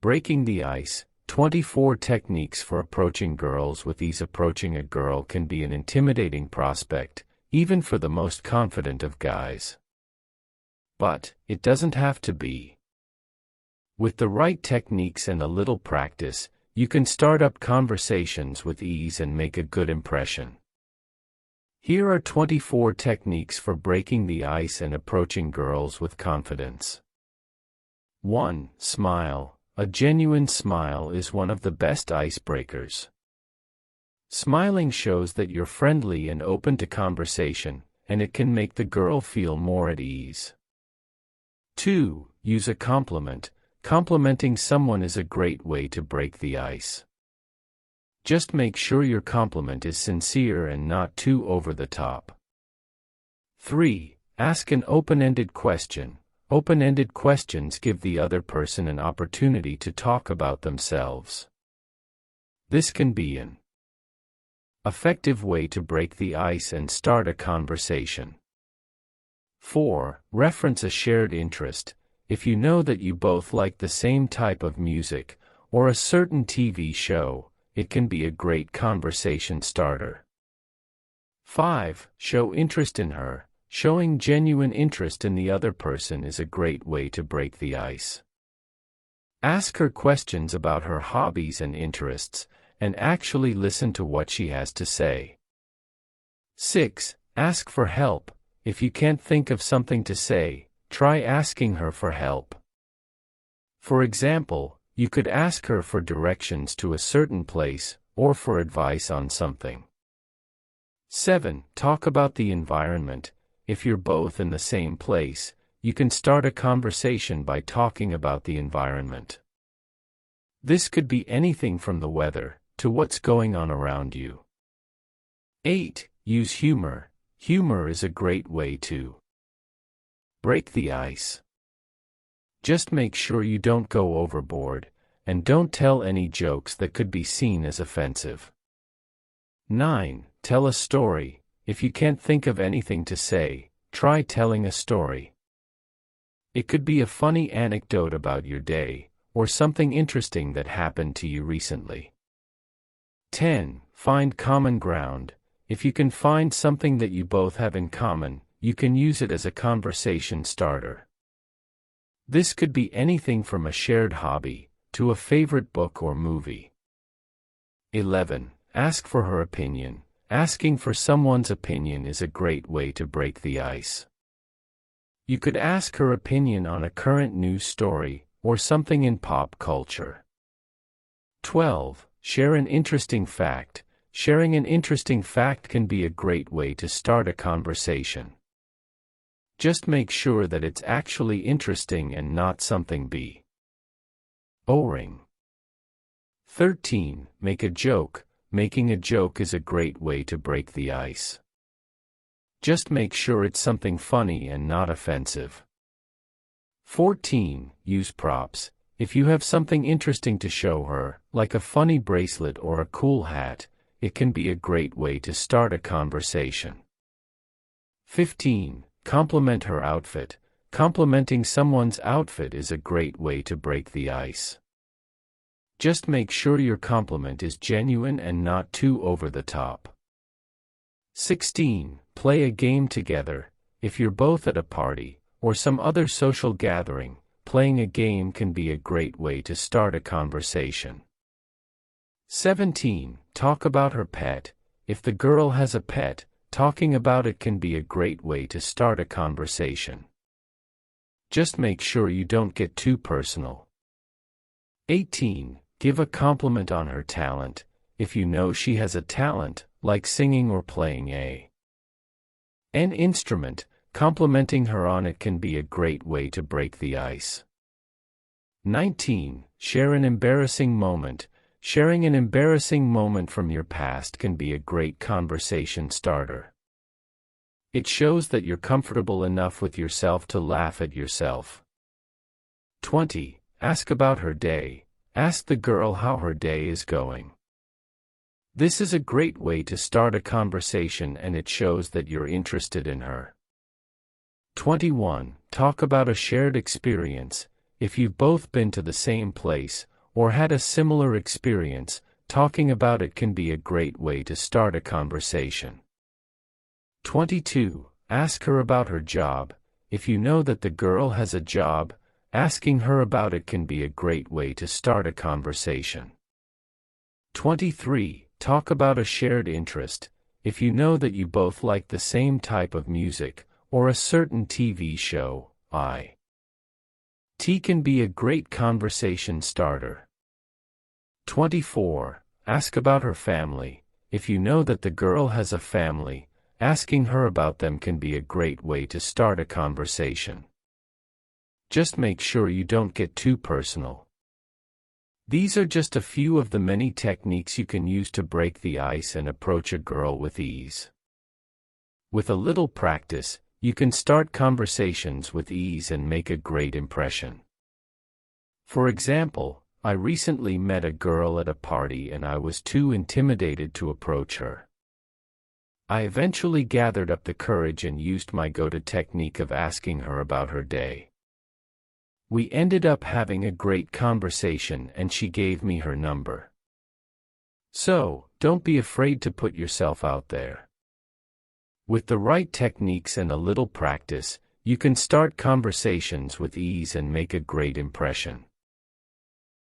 Breaking the ice. 24 techniques for approaching girls with ease. Approaching a girl can be an intimidating prospect, even for the most confident of guys. But it doesn't have to be. With the right techniques and a little practice, you can start up conversations with ease and make a good impression. Here are 24 techniques for breaking the ice and approaching girls with confidence. 1. Smile. A genuine smile is one of the best icebreakers. Smiling shows that you're friendly and open to conversation, and it can make the girl feel more at ease. 2. Use a compliment. Complimenting someone is a great way to break the ice. Just make sure your compliment is sincere and not too over the top. 3. Ask an open-ended question. Open-ended questions give the other person an opportunity to talk about themselves. This can be an effective way to break the ice and start a conversation. 4. Reference a shared interest. If you know that you both like the same type of music, or a certain TV show, it can be a great conversation starter. 5. Show interest in her. Showing genuine interest in the other person is a great way to break the ice. Ask her questions about her hobbies and interests, and actually listen to what she has to say. 6. Ask for help. If you can't think of something to say, try asking her for help. For example, you could ask her for directions to a certain place, or for advice on something. 7. Talk about the environment. If you're both in the same place, you can start a conversation by talking about the environment. This could be anything from the weather to what's going on around you. 8. Use humor. Humor is a great way to break the ice. Just make sure you don't go overboard, and don't tell any jokes that could be seen as offensive. 9. Tell a story. If you can't think of anything to say, try telling a story. It could be a funny anecdote about your day, or something interesting that happened to you recently. 10. Find common ground. If you can find something that you both have in common, you can use it as a conversation starter. This could be anything from a shared hobby to a favorite book or movie. 11. Ask for her opinion. Asking for someone's opinion is a great way to break the ice. You could ask her opinion on a current news story, or something in pop culture. 12. Share an interesting fact. Sharing an interesting fact can be a great way to start a conversation. Just make sure that it's actually interesting and not something boring. 13. Make a joke. Making a joke is a great way to break the ice. Just make sure it's something funny and not offensive. 14. Use props. If you have something interesting to show her, like a funny bracelet or a cool hat, it can be a great way to start a conversation. 15. Compliment her outfit. Complimenting someone's outfit is a great way to break the ice. Just make sure your compliment is genuine and not too over the top. 16. Play a game together. If you're both at a party, or some other social gathering, playing a game can be a great way to start a conversation. 17. Talk about her pet. If the girl has a pet, talking about it can be a great way to start a conversation. Just make sure you don't get too personal. 18. Give a compliment on her talent. If you know she has a talent, like singing or playing an instrument, complimenting her on it can be a great way to break the ice. 19. Share an embarrassing moment. Sharing an embarrassing moment from your past can be a great conversation starter. It shows that you're comfortable enough with yourself to laugh at yourself. 20. Ask about her day. Ask the girl how her day is going. This is a great way to start a conversation and it shows that you're interested in her. 21. Talk about a shared experience. If you've both been to the same place, or had a similar experience, talking about it can be a great way to start a conversation. 22. Ask her about her job. If you know that the girl has a job, asking her about it can be a great way to start a conversation. 23. Talk about a shared interest. If you know that you both like the same type of music, or a certain TV show, it can be a great conversation starter. 24. Ask about her family. If you know that the girl has a family, asking her about them can be a great way to start a conversation. Just make sure you don't get too personal. These are just a few of the many techniques you can use to break the ice and approach a girl with ease. With a little practice, you can start conversations with ease and make a great impression. For example, I recently met a girl at a party and I was too intimidated to approach her. I eventually gathered up the courage and used my go-to technique of asking her about her day. We ended up having a great conversation and she gave me her number. So, don't be afraid to put yourself out there. With the right techniques and a little practice, you can start conversations with ease and make a great impression.